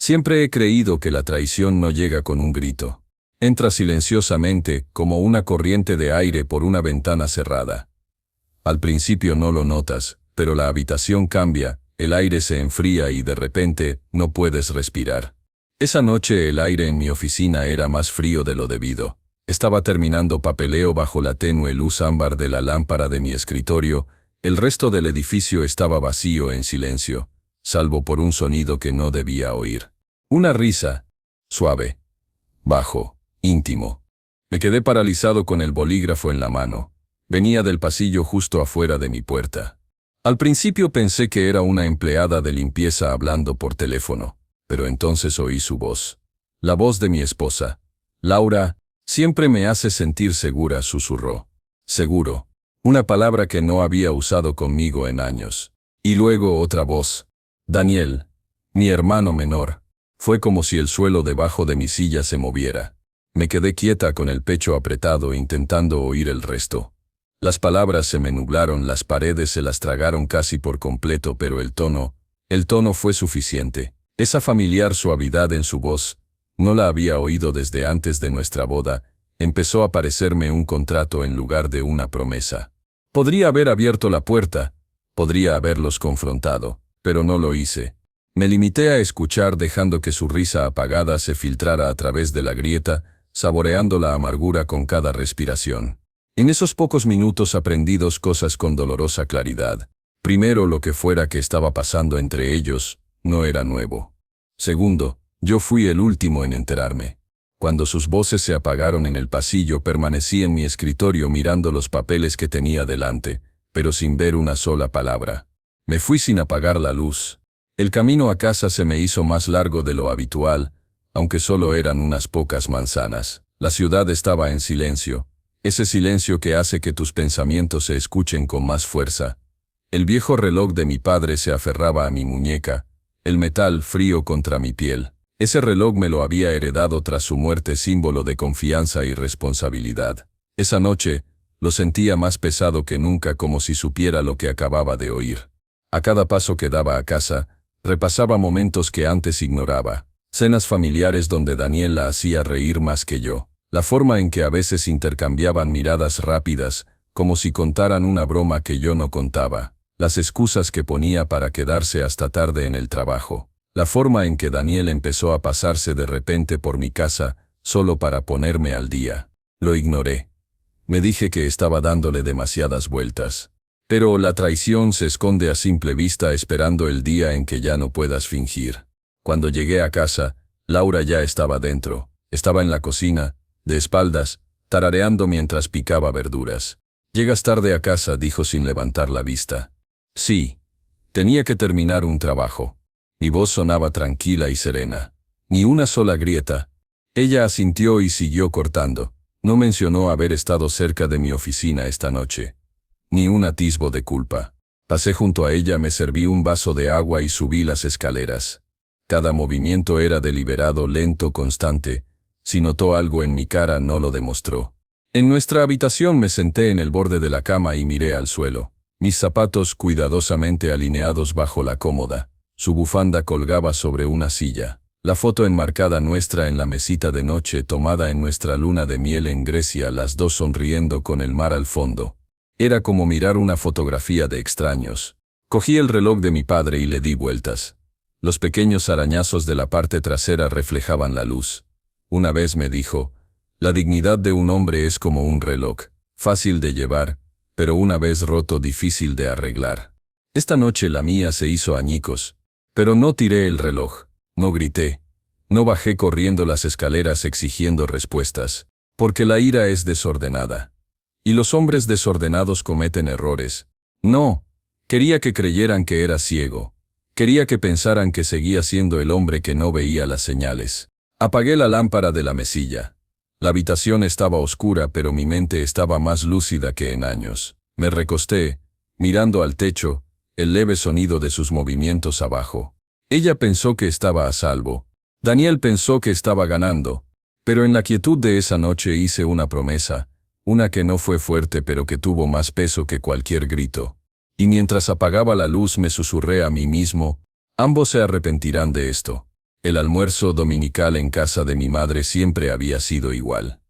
Siempre he creído que la traición no llega con un grito. Entra silenciosamente, como una corriente de aire por una ventana cerrada. Al principio no lo notas, pero la habitación cambia, el aire se enfría y de repente, no puedes respirar. Esa noche el aire en mi oficina era más frío de lo debido. Estaba terminando papeleo bajo la tenue luz ámbar de la lámpara de mi escritorio. El resto del edificio estaba vacío en silencio, salvo por un sonido que no debía oír. Una risa, suave, bajo, íntimo. Me quedé paralizado con el bolígrafo en la mano. Venía del pasillo justo afuera de mi puerta. Al principio pensé que era una empleada de limpieza hablando por teléfono, pero entonces oí su voz. La voz de mi esposa. Laura, siempre me hace sentir segura, susurró. Seguro. Una palabra que no había usado conmigo en años. Y luego otra voz. Daniel, mi hermano menor. Fue como si el suelo debajo de mi silla se moviera. Me quedé quieta con el pecho apretado intentando oír el resto. Las palabras se me nublaron, las paredes se las tragaron casi por completo, pero el tono fue suficiente. Esa familiar suavidad en su voz, no la había oído desde antes de nuestra boda, empezó a parecerme un contrato en lugar de una promesa. Podría haber abierto la puerta, podría haberlos confrontado, pero no lo hice. Me limité a escuchar dejando que su risa apagada se filtrara a través de la grieta, saboreando la amargura con cada respiración. En esos pocos minutos aprendí dos cosas con dolorosa claridad. Primero, lo que fuera que estaba pasando entre ellos, no era nuevo. Segundo, yo fui el último en enterarme. Cuando sus voces se apagaron en el pasillo, permanecí en mi escritorio mirando los papeles que tenía delante, pero sin ver una sola palabra. Me fui sin apagar la luz. El camino a casa se me hizo más largo de lo habitual, aunque solo eran unas pocas manzanas. La ciudad estaba en silencio, ese silencio que hace que tus pensamientos se escuchen con más fuerza. El viejo reloj de mi padre se aferraba a mi muñeca, el metal frío contra mi piel. Ese reloj me lo había heredado tras su muerte, símbolo de confianza y responsabilidad. Esa noche, lo sentía más pesado que nunca, como si supiera lo que acababa de oír. A cada paso que daba a casa, repasaba momentos que antes ignoraba. Cenas familiares donde Daniel la hacía reír más que yo. La forma en que a veces intercambiaban miradas rápidas, como si contaran una broma que yo no contaba. Las excusas que ponía para quedarse hasta tarde en el trabajo. La forma en que Daniel empezó a pasarse de repente por mi casa, solo para ponerme al día. Lo ignoré. Me dije que estaba dándole demasiadas vueltas. Pero la traición se esconde a simple vista esperando el día en que ya no puedas fingir. Cuando llegué a casa, Laura ya estaba dentro. Estaba en la cocina, de espaldas, tarareando mientras picaba verduras. «Llegas tarde a casa», dijo sin levantar la vista. Sí, tenía que terminar un trabajo. Mi voz sonaba tranquila y serena. Ni una sola grieta. Ella asintió y siguió cortando. No mencionó haber estado cerca de mi oficina esta noche. Ni un atisbo de culpa. Pasé junto a ella, me serví un vaso de agua y subí las escaleras. Cada movimiento era deliberado, lento, constante. Si notó algo en mi cara, no lo demostró. En nuestra habitación me senté en el borde de la cama y miré al suelo. Mis zapatos cuidadosamente alineados bajo la cómoda. Su bufanda colgaba sobre una silla. La foto enmarcada nuestra en la mesita de noche, tomada en nuestra luna de miel en Grecia, las dos sonriendo con el mar al fondo. Era como mirar una fotografía de extraños. Cogí el reloj de mi padre y le di vueltas. Los pequeños arañazos de la parte trasera reflejaban la luz. Una vez me dijo, la dignidad de un hombre es como un reloj, fácil de llevar, pero una vez roto difícil de arreglar. Esta noche la mía se hizo añicos, pero no tiré el reloj, no grité, no bajé corriendo las escaleras exigiendo respuestas, porque la ira es desordenada. Y los hombres desordenados cometen errores. No, quería que creyeran que era ciego. Quería que pensaran que seguía siendo el hombre que no veía las señales. Apagué la lámpara de la mesilla. La habitación estaba oscura, pero mi mente estaba más lúcida que en años. Me recosté, mirando al techo, el leve sonido de sus movimientos abajo. Ella pensó que estaba a salvo. Daniel pensó que estaba ganando. Pero en la quietud de esa noche hice una promesa. Una que no fue fuerte, pero que tuvo más peso que cualquier grito. Y mientras apagaba la luz me susurré a mí mismo, ambos se arrepentirán de esto. El almuerzo dominical en casa de mi madre siempre había sido igual.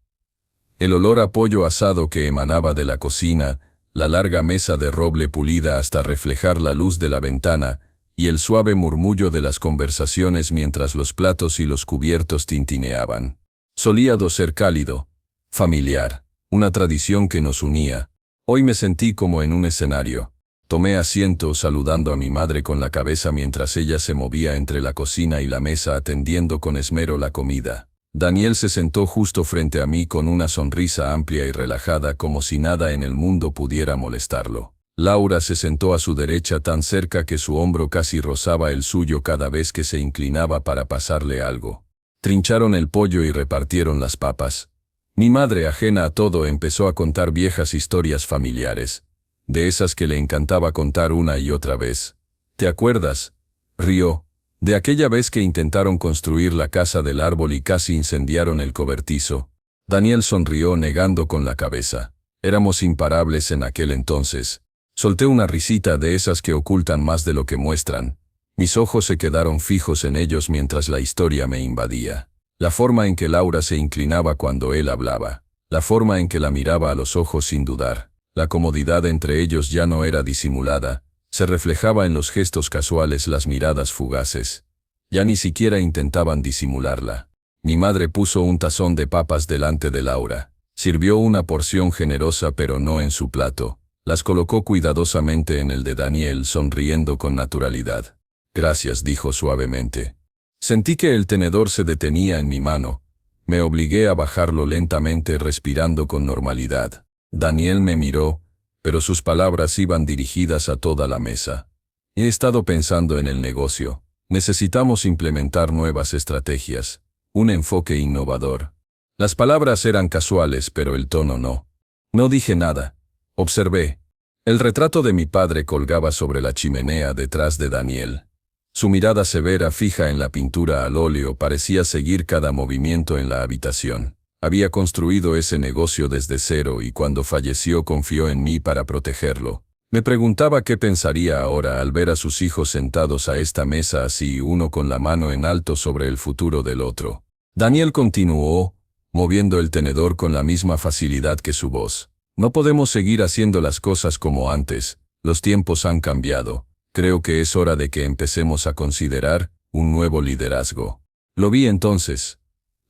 El olor a pollo asado que emanaba de la cocina, la larga mesa de roble pulida hasta reflejar la luz de la ventana, y el suave murmullo de las conversaciones mientras los platos y los cubiertos tintineaban. Solía ser cálido, familiar, una tradición que nos unía. Hoy me sentí como en un escenario. Tomé asiento saludando a mi madre con la cabeza mientras ella se movía entre la cocina y la mesa atendiendo con esmero la comida. Daniel se sentó justo frente a mí con una sonrisa amplia y relajada como si nada en el mundo pudiera molestarlo. Laura se sentó a su derecha tan cerca que su hombro casi rozaba el suyo cada vez que se inclinaba para pasarle algo. Trincharon el pollo y repartieron las papas. Mi madre, ajena a todo, empezó a contar viejas historias familiares, de esas que le encantaba contar una y otra vez. ¿Te acuerdas?, rió, de aquella vez que intentaron construir la casa del árbol y casi incendiaron el cobertizo. Daniel sonrió negando con la cabeza. Éramos imparables en aquel entonces. Solté una risita de esas que ocultan más de lo que muestran. Mis ojos se quedaron fijos en ellos mientras la historia me invadía. La forma en que Laura se inclinaba cuando él hablaba. La forma en que la miraba a los ojos sin dudar. La comodidad entre ellos ya no era disimulada. Se reflejaba en los gestos casuales, las miradas fugaces. Ya ni siquiera intentaban disimularla. Mi madre puso un tazón de papas delante de Laura. Sirvió una porción generosa pero no en su plato. Las colocó cuidadosamente en el de Daniel, sonriendo con naturalidad. «Gracias», dijo suavemente. Sentí que el tenedor se detenía en mi mano. Me obligué a bajarlo lentamente, respirando con normalidad. Daniel me miró, pero sus palabras iban dirigidas a toda la mesa. «He estado pensando en el negocio. Necesitamos implementar nuevas estrategias, un enfoque innovador». Las palabras eran casuales, pero el tono no. No dije nada. Observé. El retrato de mi padre colgaba sobre la chimenea detrás de Daniel. Su mirada severa, fija en la pintura al óleo, parecía seguir cada movimiento en la habitación. Había construido ese negocio desde cero y cuando falleció confió en mí para protegerlo. Me preguntaba qué pensaría ahora al ver a sus hijos sentados a esta mesa así, uno con la mano en alto sobre el futuro del otro. Daniel continuó, moviendo el tenedor con la misma facilidad que su voz. «No podemos seguir haciendo las cosas como antes. Los tiempos han cambiado. Creo que es hora de que empecemos a considerar un nuevo liderazgo». Lo vi entonces.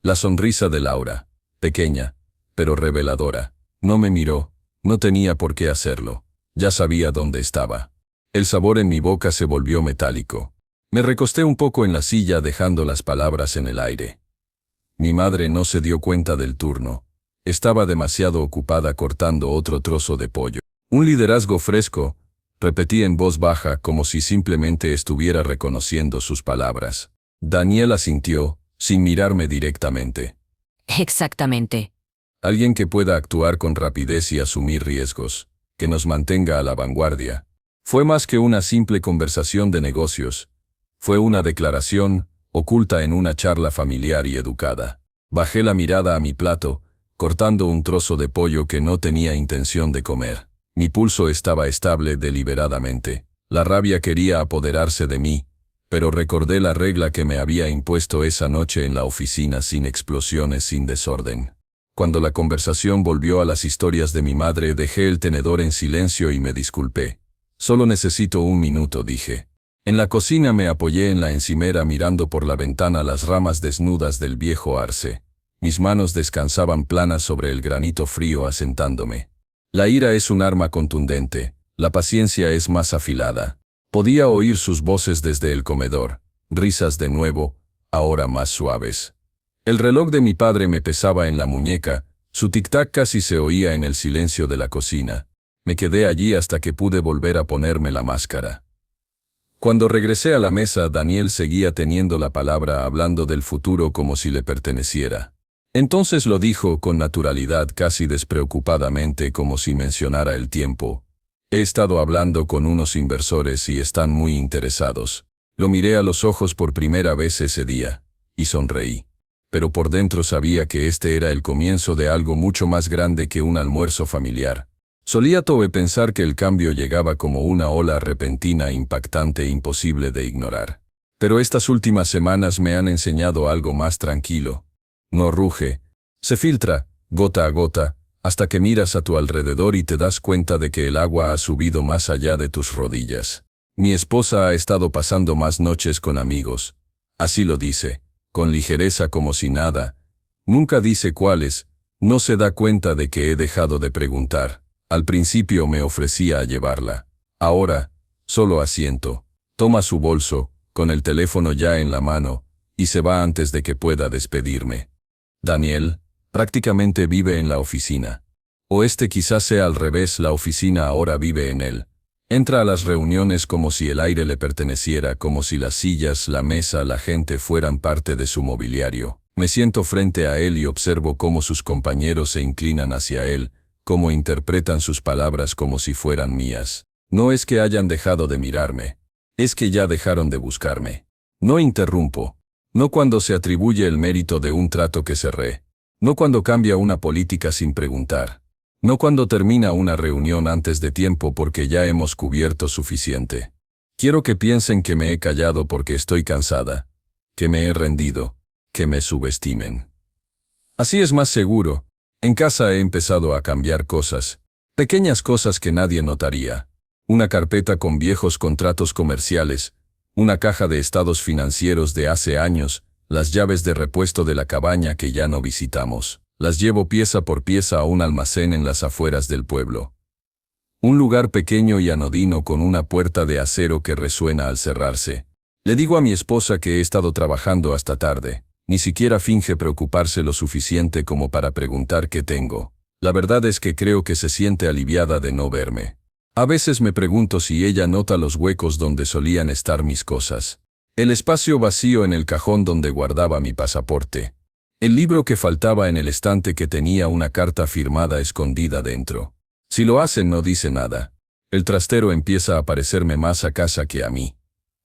La sonrisa de Laura, pequeña, pero reveladora. No me miró. No tenía por qué hacerlo. Ya sabía dónde estaba. El sabor en mi boca se volvió metálico. Me recosté un poco en la silla dejando las palabras en el aire. Mi madre no se dio cuenta del turno. Estaba demasiado ocupada cortando otro trozo de pollo. «Un liderazgo fresco», repetí en voz baja como si simplemente estuviera reconociendo sus palabras. Daniel asintió, sin mirarme directamente. Exactamente. «Alguien que pueda actuar con rapidez y asumir riesgos, que nos mantenga a la vanguardia». Fue más que una simple conversación de negocios. Fue una declaración, oculta en una charla familiar y educada. Bajé la mirada a mi plato, cortando un trozo de pollo que no tenía intención de comer. Mi pulso estaba estable deliberadamente. La rabia quería apoderarse de mí, pero recordé la regla que me había impuesto esa noche en la oficina: sin explosiones, sin desorden. Cuando la conversación volvió a las historias de mi madre, dejé el tenedor en silencio y me disculpé. «Solo necesito un minuto», dije. En la cocina me apoyé en la encimera mirando por la ventana las ramas desnudas del viejo arce. Mis manos descansaban planas sobre el granito frío, asentándome. La ira es un arma contundente, la paciencia es más afilada. Podía oír sus voces desde el comedor, risas de nuevo, ahora más suaves. El reloj de mi padre me pesaba en la muñeca, su tic-tac casi se oía en el silencio de la cocina. Me quedé allí hasta que pude volver a ponerme la máscara. Cuando regresé a la mesa, Daniel seguía teniendo la palabra, hablando del futuro como si le perteneciera. Entonces lo dijo con naturalidad, casi despreocupadamente, como si mencionara el tiempo. «He estado hablando con unos inversores y están muy interesados». Lo miré a los ojos por primera vez ese día, y sonreí. Pero por dentro sabía que este era el comienzo de algo mucho más grande que un almuerzo familiar. Solía pensar que el cambio llegaba como una ola repentina, impactante e imposible de ignorar. Pero estas últimas semanas me han enseñado algo más tranquilo. No ruge. Se filtra, gota a gota, hasta que miras a tu alrededor y te das cuenta de que el agua ha subido más allá de tus rodillas. Mi esposa ha estado pasando más noches con amigos. Así lo dice, con ligereza como si nada. Nunca dice cuáles, no se da cuenta de que he dejado de preguntar. Al principio me ofrecía a llevarla. Ahora, solo asiento. Toma su bolso, con el teléfono ya en la mano, y se va antes de que pueda despedirme. Daniel, prácticamente vive en la oficina. O quizás sea al revés, la oficina ahora vive en él. Entra a las reuniones como si el aire le perteneciera, como si las sillas, la mesa, la gente fueran parte de su mobiliario. Me siento frente a él y observo cómo sus compañeros se inclinan hacia él, cómo interpretan sus palabras como si fueran mías. No es que hayan dejado de mirarme, es que ya dejaron de buscarme. No interrumpo. No cuando se atribuye el mérito de un trato que cerré. No cuando cambia una política sin preguntar. No cuando termina una reunión antes de tiempo porque ya hemos cubierto suficiente. Quiero que piensen que me he callado porque estoy cansada, que me he rendido, que me subestimen. Así es más seguro. En casa he empezado a cambiar cosas, pequeñas cosas que nadie notaría. Una carpeta con viejos contratos comerciales, una caja de estados financieros de hace años, las llaves de repuesto de la cabaña que ya no visitamos. Las llevo pieza por pieza a un almacén en las afueras del pueblo. Un lugar pequeño y anodino con una puerta de acero que resuena al cerrarse. Le digo a mi esposa que he estado trabajando hasta tarde. Ni siquiera finge preocuparse lo suficiente como para preguntar qué tengo. La verdad es que creo que se siente aliviada de no verme. A veces me pregunto si ella nota los huecos donde solían estar mis cosas. El espacio vacío en el cajón donde guardaba mi pasaporte. El libro que faltaba en el estante que tenía una carta firmada escondida dentro. Si lo hace no dice nada. El trastero empieza a parecerme más a casa que a mí.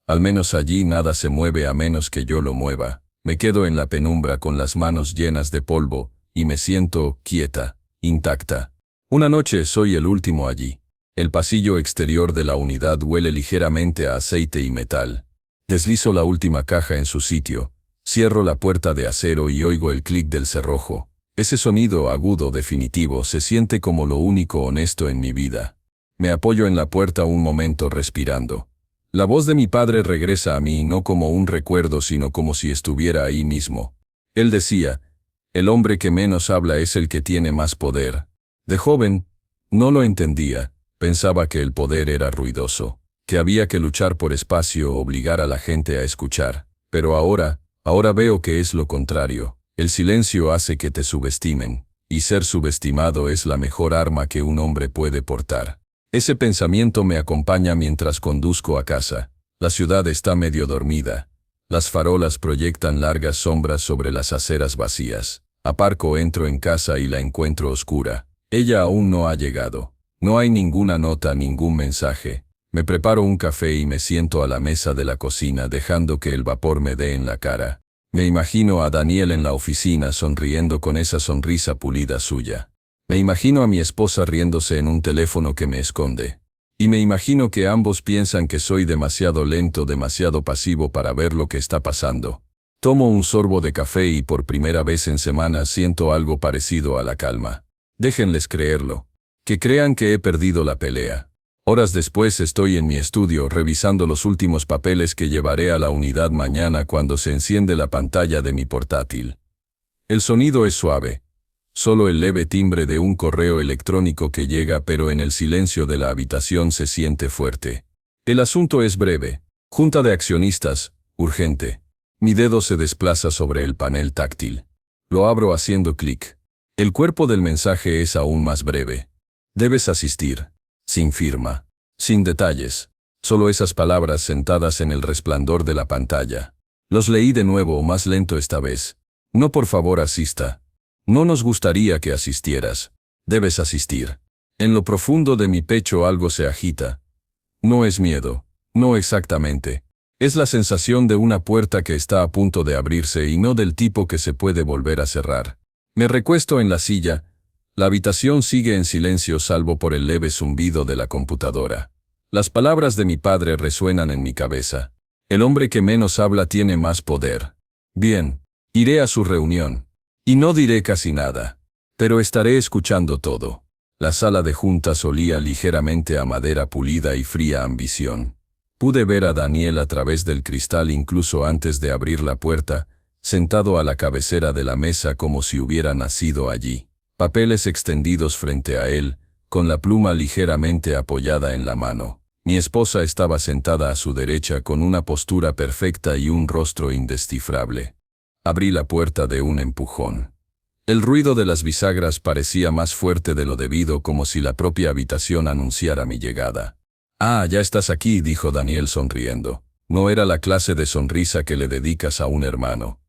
Al menos allí nada se mueve a menos que yo lo mueva. Me quedo en la penumbra con las manos llenas de polvo, y me siento quieta, intacta. Una noche soy el último allí. El pasillo exterior de la unidad huele ligeramente a aceite y metal. Deslizo la última caja en su sitio, cierro la puerta de acero y oigo el clic del cerrojo. Ese sonido agudo definitivo se siente como lo único honesto en mi vida. Me apoyo en la puerta un momento respirando. La voz de mi padre regresa a mí no como un recuerdo sino como si estuviera ahí mismo. Él decía, el hombre que menos habla es el que tiene más poder. De joven, no lo entendía, pensaba que el poder era ruidoso, que había que luchar por espacio o obligar a la gente a escuchar. Pero ahora veo que es lo contrario. El silencio hace que te subestimen, y ser subestimado es la mejor arma que un hombre puede portar. Ese pensamiento me acompaña mientras conduzco a casa. La ciudad está medio dormida. Las farolas proyectan largas sombras sobre las aceras vacías. Aparco, entro en casa y la encuentro oscura. Ella aún no ha llegado. No hay ninguna nota, ningún mensaje. Me preparo un café y me siento a la mesa de la cocina dejando que el vapor me dé en la cara. Me imagino a Daniel en la oficina sonriendo con esa sonrisa pulida suya. Me imagino a mi esposa riéndose en un teléfono que me esconde. Y me imagino que ambos piensan que soy demasiado lento, demasiado pasivo para ver lo que está pasando. Tomo un sorbo de café y por primera vez en semanas siento algo parecido a la calma. Déjenles creerlo. Que crean que he perdido la pelea. Horas después estoy en mi estudio revisando los últimos papeles que llevaré a la unidad mañana cuando se enciende la pantalla de mi portátil. El sonido es suave. Solo el leve timbre de un correo electrónico que llega, pero en el silencio de la habitación se siente fuerte. El asunto es breve. Junta de accionistas, urgente. Mi dedo se desplaza sobre el panel táctil. Lo abro haciendo clic. El cuerpo del mensaje es aún más breve. Debes asistir. Sin firma. Sin detalles. Solo esas palabras sentadas en el resplandor de la pantalla. Los leí de nuevo, más lento esta vez. No, por favor, asista. No nos gustaría que asistieras. Debes asistir. En lo profundo de mi pecho algo se agita. No es miedo. No exactamente. Es la sensación de una puerta que está a punto de abrirse y no del tipo que se puede volver a cerrar. Me recuesto en la silla. La habitación sigue en silencio salvo por el leve zumbido de la computadora. Las palabras de mi padre resuenan en mi cabeza. El hombre que menos habla tiene más poder. Bien, iré a su reunión. Y no diré casi nada. Pero estaré escuchando todo. La sala de juntas olía ligeramente a madera pulida y fría ambición. Pude ver a Daniel a través del cristal incluso antes de abrir la puerta, sentado a la cabecera de la mesa como si hubiera nacido allí. Papeles extendidos frente a él, con la pluma ligeramente apoyada en la mano. Mi esposa estaba sentada a su derecha con una postura perfecta y un rostro indescifrable. Abrí la puerta de un empujón. El ruido de las bisagras parecía más fuerte de lo debido, como si la propia habitación anunciara mi llegada. «Ah, ya estás aquí», dijo Daniel sonriendo. No era la clase de sonrisa que le dedicas a un hermano.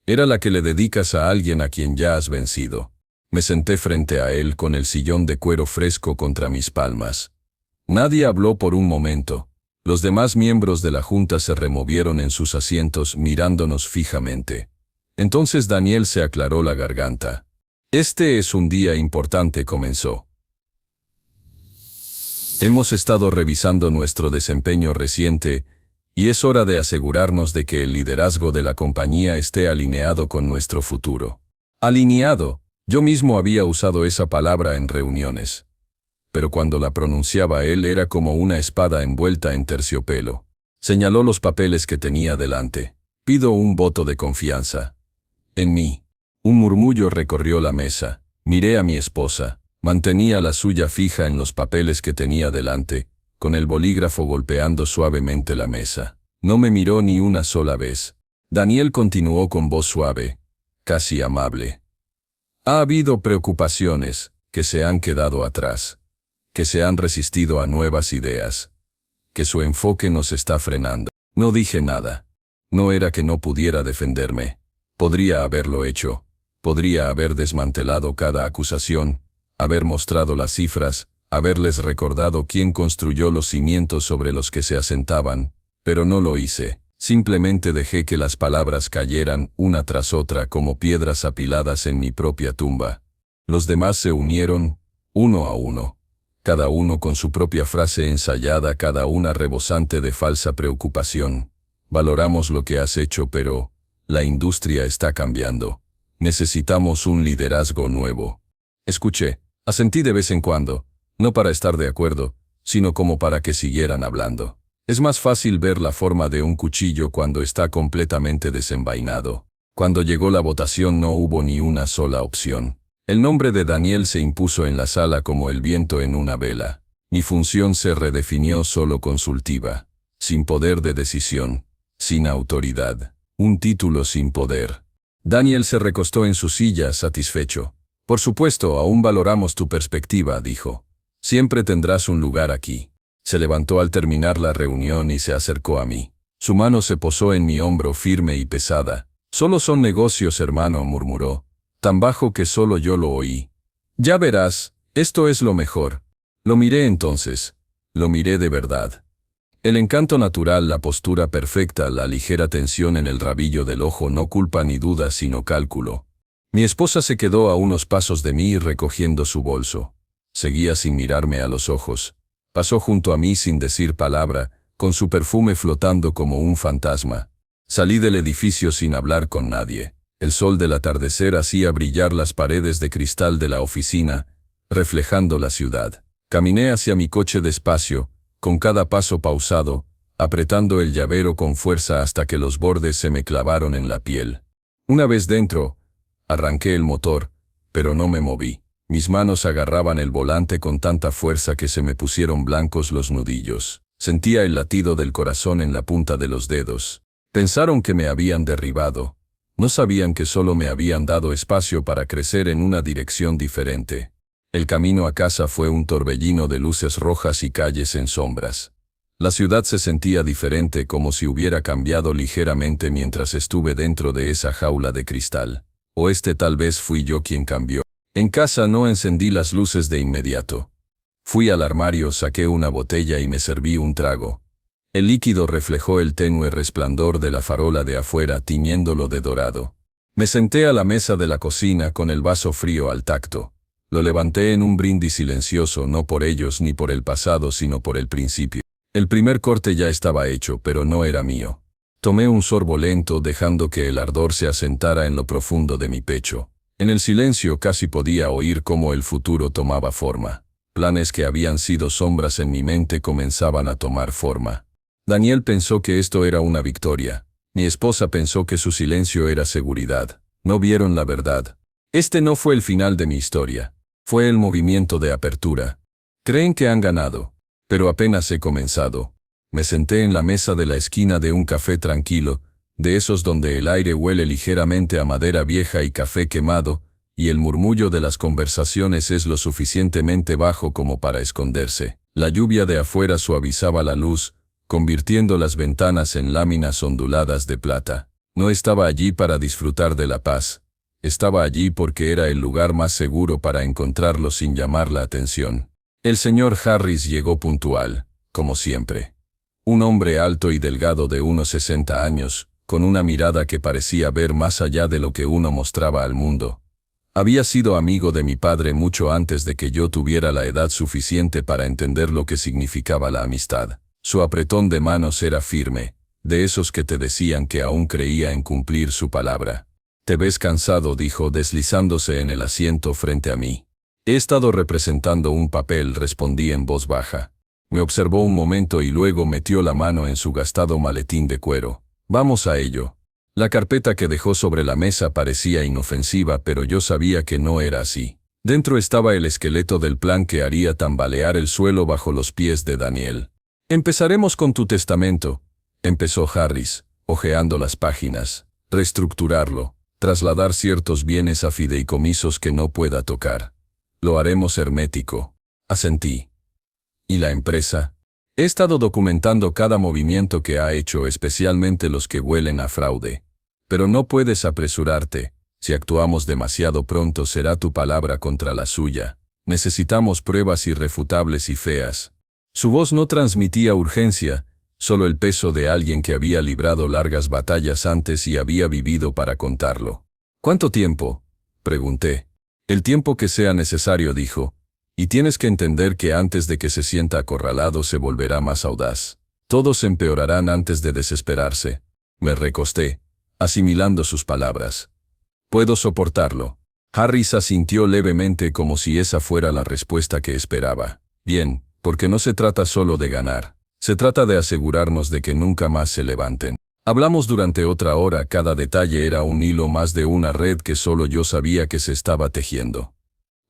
Era la que le dedicas a alguien a quien ya has vencido. Me senté frente a él con el sillón de cuero fresco contra mis palmas. Nadie habló por un momento. Los demás miembros de la junta se removieron en sus asientos mirándonos fijamente. Entonces Daniel se aclaró la garganta. «Este es un día importante», comenzó. «Hemos estado revisando nuestro desempeño reciente y es hora de asegurarnos de que el liderazgo de la compañía esté alineado con nuestro futuro». «Alineado». Yo mismo había usado esa palabra en reuniones. Pero cuando la pronunciaba él era como una espada envuelta en terciopelo. Señaló los papeles que tenía delante. «Pido un voto de confianza». «En mí». Un murmullo recorrió la mesa. Miré a mi esposa. Mantenía la suya fija en los papeles que tenía delante, con el bolígrafo golpeando suavemente la mesa. No me miró ni una sola vez. Daniel continuó con voz suave, casi amable. «Ha habido preocupaciones que se han quedado atrás, que se han resistido a nuevas ideas, que su enfoque nos está frenando». No dije nada. No era que no pudiera defenderme. Podría haberlo hecho. Podría haber desmantelado cada acusación, haber mostrado las cifras, haberles recordado quién construyó los cimientos sobre los que se asentaban, pero no lo hice. Simplemente dejé que las palabras cayeran una tras otra como piedras apiladas en mi propia tumba. Los demás se unieron, uno a uno, cada uno con su propia frase ensayada, cada una rebosante de falsa preocupación. «Valoramos lo que has hecho, pero la industria está cambiando. Necesitamos un liderazgo nuevo». Escuché, asentí de vez en cuando, no para estar de acuerdo, sino como para que siguieran hablando. Es más fácil ver la forma de un cuchillo cuando está completamente desenvainado. Cuando llegó la votación no hubo ni una sola opción. El nombre de Daniel se impuso en la sala como el viento en una vela. Mi función se redefinió solo consultiva, sin poder de decisión, sin autoridad. Un título sin poder. Daniel se recostó en su silla, satisfecho. «Por supuesto, aún valoramos tu perspectiva», dijo. «Siempre tendrás un lugar aquí». Se levantó al terminar la reunión y se acercó a mí. Su mano se posó en mi hombro firme y pesada. «Solo son negocios, hermano», murmuró, tan bajo que solo yo lo oí. «Ya verás, esto es lo mejor». Lo miré entonces. Lo miré de verdad. El encanto natural, la postura perfecta, la ligera tensión en el rabillo del ojo, no culpa ni duda sino cálculo. Mi esposa se quedó a unos pasos de mí recogiendo su bolso. Seguía sin mirarme a los ojos. Pasó junto a mí sin decir palabra, con su perfume flotando como un fantasma. Salí del edificio sin hablar con nadie. El sol del atardecer hacía brillar las paredes de cristal de la oficina, reflejando la ciudad. Caminé hacia mi coche despacio, con cada paso pausado, apretando el llavero con fuerza hasta que los bordes se me clavaron en la piel. Una vez dentro, arranqué el motor, pero no me moví. Mis manos agarraban el volante con tanta fuerza que se me pusieron blancos los nudillos. Sentía el latido del corazón en la punta de los dedos. Pensaron que me habían derribado. No sabían que solo me habían dado espacio para crecer en una dirección diferente. El camino a casa fue un torbellino de luces rojas y calles en sombras. La ciudad se sentía diferente, como si hubiera cambiado ligeramente mientras estuve dentro de esa jaula de cristal. O tal vez fui yo quien cambió. En casa no encendí las luces de inmediato. Fui al armario, saqué una botella y me serví un trago. El líquido reflejó el tenue resplandor de la farola de afuera, tiñéndolo de dorado. Me senté a la mesa de la cocina con el vaso frío al tacto. Lo levanté en un brindis silencioso, no por ellos ni por el pasado, sino por el principio. El primer corte ya estaba hecho, pero no era mío. Tomé un sorbo lento, dejando que el ardor se asentara en lo profundo de mi pecho. En el silencio casi podía oír cómo el futuro tomaba forma. Planes que habían sido sombras en mi mente comenzaban a tomar forma. Daniel pensó que esto era una victoria. Mi esposa pensó que su silencio era seguridad. No vieron la verdad. Este no fue el final de mi historia. Fue el movimiento de apertura. Creen que han ganado. Pero apenas he comenzado. Me senté en la mesa de la esquina de un café tranquilo, de esos donde el aire huele ligeramente a madera vieja y café quemado, y el murmullo de las conversaciones es lo suficientemente bajo como para esconderse. La lluvia de afuera suavizaba la luz, convirtiendo las ventanas en láminas onduladas de plata. No estaba allí para disfrutar de la paz. Estaba allí porque era el lugar más seguro para encontrarlo sin llamar la atención. El señor Harris llegó puntual, como siempre. Un hombre alto y delgado de unos 60 años, con una mirada que parecía ver más allá de lo que uno mostraba al mundo. Había sido amigo de mi padre mucho antes de que yo tuviera la edad suficiente para entender lo que significaba la amistad. Su apretón de manos era firme, de esos que te decían que aún creía en cumplir su palabra. «Te ves cansado», dijo deslizándose en el asiento frente a mí. «He estado representando un papel», respondí en voz baja. Me observó un momento y luego metió la mano en su gastado maletín de cuero. «Vamos a ello». La carpeta que dejó sobre la mesa parecía inofensiva, pero yo sabía que no era así. Dentro estaba el esqueleto del plan que haría tambalear el suelo bajo los pies de Daniel. «Empezaremos con tu testamento», empezó Harris, hojeando las páginas. «Reestructurarlo, trasladar ciertos bienes a fideicomisos que no pueda tocar. Lo haremos hermético». Asentí. ¿Y la empresa? He estado documentando cada movimiento que ha hecho, especialmente los que huelen a fraude. Pero no puedes apresurarte. Si actuamos demasiado pronto será tu palabra contra la suya. Necesitamos pruebas irrefutables y feas. Su voz no transmitía urgencia, solo el peso de alguien que había librado largas batallas antes y había vivido para contarlo. «¿Cuánto tiempo?», pregunté. «El tiempo que sea necesario», dijo. «Y tienes que entender que antes de que se sienta acorralado se volverá más audaz. Todos empeorarán antes de desesperarse». Me recosté, asimilando sus palabras. «Puedo soportarlo». Harris asintió levemente como si esa fuera la respuesta que esperaba. «Bien, porque no se trata solo de ganar. Se trata de asegurarnos de que nunca más se levanten». Hablamos durante otra hora, cada detalle era un hilo más de una red que solo yo sabía que se estaba tejiendo.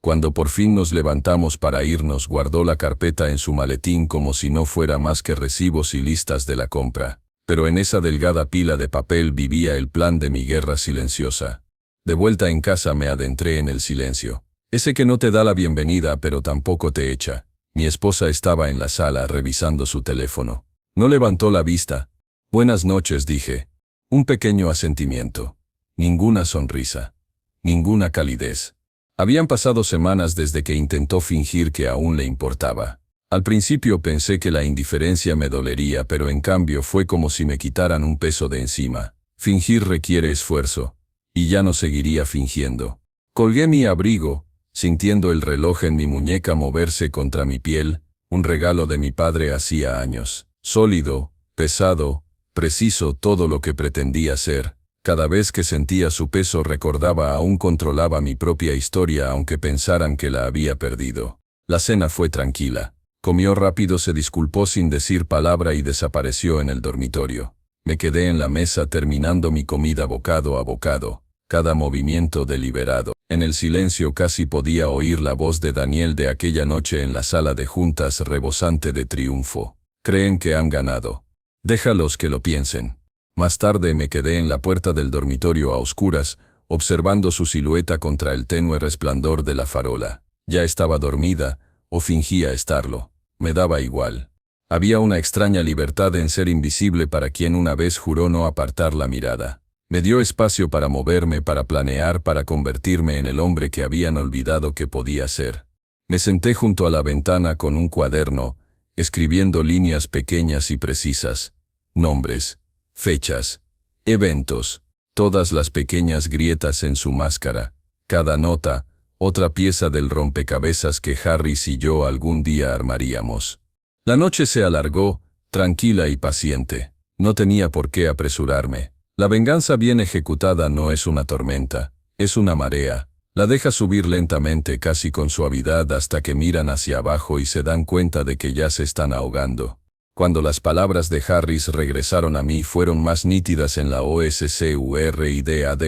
Cuando por fin nos levantamos para irnos, guardó la carpeta en su maletín como si no fuera más que recibos y listas de la compra. Pero en esa delgada pila de papel vivía el plan de mi guerra silenciosa. De vuelta en casa me adentré en el silencio. Ese que no te da la bienvenida pero tampoco te echa. Mi esposa estaba en la sala revisando su teléfono. No levantó la vista. «Buenas noches», dije. Un pequeño asentimiento. Ninguna sonrisa. Ninguna calidez. Habían pasado semanas desde que intentó fingir que aún le importaba. Al principio pensé que la indiferencia me dolería, pero en cambio fue como si me quitaran un peso de encima. Fingir requiere esfuerzo. Y ya no seguiría fingiendo. Colgué mi abrigo, sintiendo el reloj en mi muñeca moverse contra mi piel, un regalo de mi padre hacía años. Sólido, pesado, preciso, todo lo que pretendía ser. Cada vez que sentía su peso recordaba aún controlaba mi propia historia aunque pensaran que la había perdido. La cena fue tranquila. Comió rápido, se disculpó sin decir palabra y desapareció en el dormitorio. Me quedé en la mesa terminando mi comida bocado a bocado, cada movimiento deliberado. En el silencio casi podía oír la voz de Daniel de aquella noche en la sala de juntas, rebosante de triunfo. «Creen que han ganado. Déjalos que lo piensen». Más tarde me quedé en la puerta del dormitorio a oscuras, observando su silueta contra el tenue resplandor de la farola. Ya estaba dormida, o fingía estarlo. Me daba igual. Había una extraña libertad en ser invisible para quien una vez juró no apartar la mirada. Me dio espacio para moverme, para planear, para convertirme en el hombre que habían olvidado que podía ser. Me senté junto a la ventana con un cuaderno, escribiendo líneas pequeñas y precisas, nombres, fechas, eventos, todas las pequeñas grietas en su máscara, cada nota, otra pieza del rompecabezas que Harris y yo algún día armaríamos. La noche se alargó, tranquila y paciente. No tenía por qué apresurarme. La venganza bien ejecutada no es una tormenta, es una marea. La deja subir lentamente, casi con suavidad, hasta que miran hacia abajo y se dan cuenta de que ya se están ahogando. Cuando las palabras de Harris regresaron a mí, fueron más nítidas en la OSCURIDAD.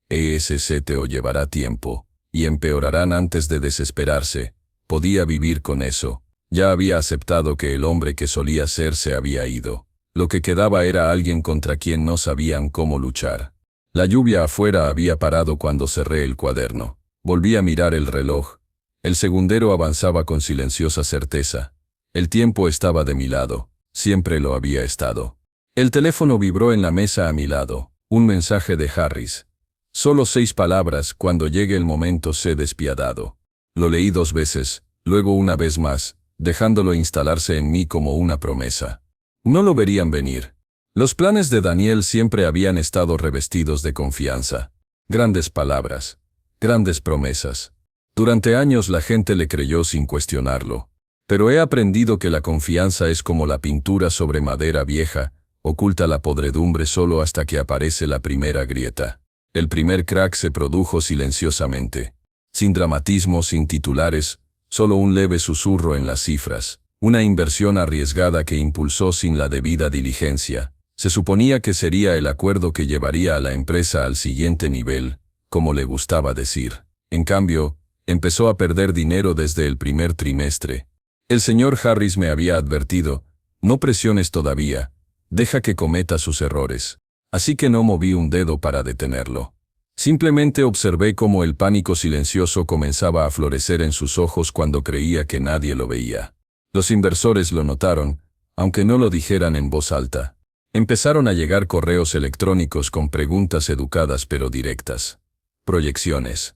ESCTO llevará tiempo, y empeorarán antes de desesperarse. Podía vivir con eso. Ya había aceptado que el hombre que solía ser se había ido. Lo que quedaba era alguien contra quien no sabían cómo luchar. La lluvia afuera había parado cuando cerré el cuaderno. Volví a mirar el reloj. El segundero avanzaba con silenciosa certeza. El tiempo estaba de mi lado. Siempre lo había estado. El teléfono vibró en la mesa a mi lado. Un mensaje de Harris. Solo 6 palabras: cuando llegue el momento, sé despiadado. Lo leí 2 veces, luego una vez más, dejándolo instalarse en mí como una promesa. No lo verían venir. Los planes de Daniel siempre habían estado revestidos de confianza. Grandes palabras. Grandes promesas. Durante años la gente le creyó sin cuestionarlo. Pero he aprendido que la confianza es como la pintura sobre madera vieja, oculta la podredumbre solo hasta que aparece la primera grieta. El primer crack se produjo silenciosamente. Sin dramatismo, sin titulares, solo un leve susurro en las cifras. Una inversión arriesgada que impulsó sin la debida diligencia. Se suponía que sería el acuerdo que llevaría a la empresa al siguiente nivel, como le gustaba decir. En cambio, empezó a perder dinero desde el primer trimestre. El señor Harris me había advertido: no presiones todavía, deja que cometa sus errores. Así que no moví un dedo para detenerlo. Simplemente observé cómo el pánico silencioso comenzaba a florecer en sus ojos cuando creía que nadie lo veía. Los inversores lo notaron, aunque no lo dijeran en voz alta. Empezaron a llegar correos electrónicos con preguntas educadas pero directas. Proyecciones.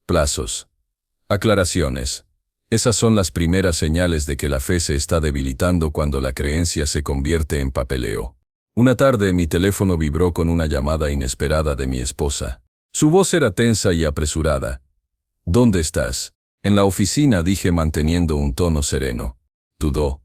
Plazos. Aclaraciones. Esas son las primeras señales de que la fe se está debilitando cuando la creencia se convierte en papeleo. Una tarde mi teléfono vibró con una llamada inesperada de mi esposa. Su voz era tensa y apresurada. ¿Dónde estás? En la oficina, dije manteniendo un tono sereno. Dudó.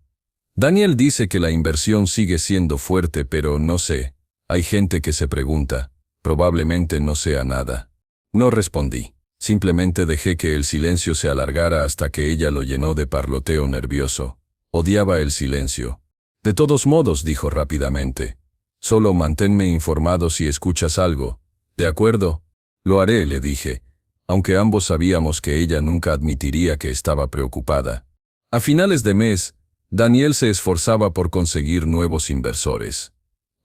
Daniel dice que la inversión sigue siendo fuerte, pero no sé. Hay gente que se pregunta. Probablemente no sea nada. No respondí. Simplemente dejé que el silencio se alargara hasta que ella lo llenó de parloteo nervioso. Odiaba el silencio. De todos modos, dijo rápidamente. Solo manténme informado si escuchas algo. ¿De acuerdo? Lo haré, le dije, aunque ambos sabíamos que ella nunca admitiría que estaba preocupada. A finales de mes, Daniel se esforzaba por conseguir nuevos inversores.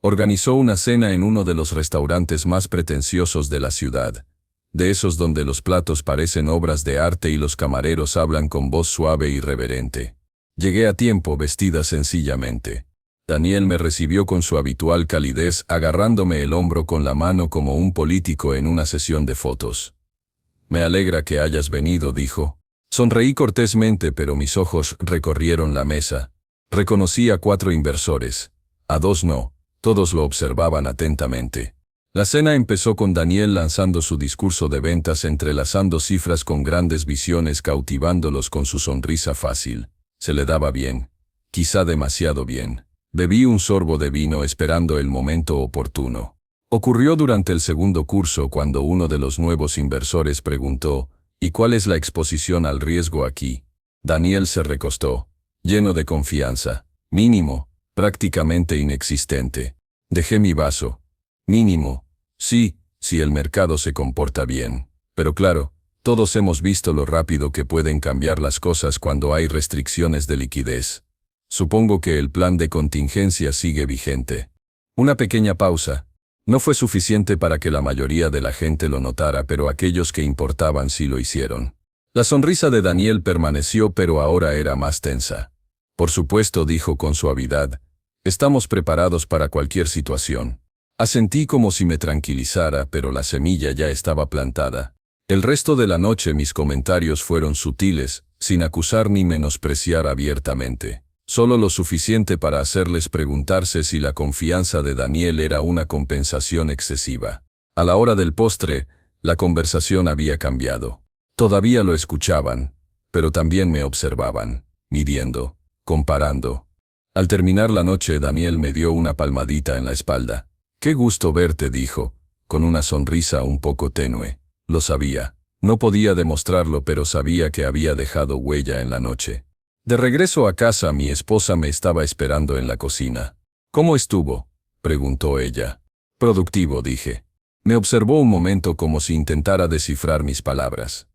Organizó una cena en uno de los restaurantes más pretenciosos de la ciudad, de esos donde los platos parecen obras de arte y los camareros hablan con voz suave y reverente. Llegué a tiempo, vestida sencillamente. Daniel me recibió con su habitual calidez, agarrándome el hombro con la mano como un político en una sesión de fotos. Me alegra que hayas venido, dijo. Sonreí cortésmente, pero mis ojos recorrieron la mesa. Reconocí a 4 inversores. A 2 no. Todos lo observaban atentamente. La cena empezó con Daniel lanzando su discurso de ventas, entrelazando cifras con grandes visiones, cautivándolos con su sonrisa fácil. Se le daba bien. Quizá demasiado bien. Bebí un sorbo de vino esperando el momento oportuno. Ocurrió durante el segundo curso cuando uno de los nuevos inversores preguntó: ¿y cuál es la exposición al riesgo aquí? Daniel se recostó, lleno de confianza. Mínimo, prácticamente inexistente. Dejé mi vaso. Mínimo. Sí, si el mercado se comporta bien. Pero claro, todos hemos visto lo rápido que pueden cambiar las cosas cuando hay restricciones de liquidez. Supongo que el plan de contingencia sigue vigente. Una pequeña pausa. No fue suficiente para que la mayoría de la gente lo notara, pero aquellos que importaban sí lo hicieron. La sonrisa de Daniel permaneció, pero ahora era más tensa. Por supuesto, dijo con suavidad. Estamos preparados para cualquier situación. Asentí como si me tranquilizara, pero la semilla ya estaba plantada. El resto de la noche mis comentarios fueron sutiles, sin acusar ni menospreciar abiertamente. Solo lo suficiente para hacerles preguntarse si la confianza de Daniel era una compensación excesiva. A la hora del postre, la conversación había cambiado. Todavía lo escuchaban, pero también me observaban, midiendo, comparando. Al terminar la noche, Daniel me dio una palmadita en la espalda. «Qué gusto verte», dijo, con una sonrisa un poco tenue. Lo sabía. No podía demostrarlo, pero sabía que había dejado huella en la noche. De regreso a casa, mi esposa me estaba esperando en la cocina. «¿Cómo estuvo?», preguntó ella. «Productivo», dije. Me observó un momento como si intentara descifrar mis palabras.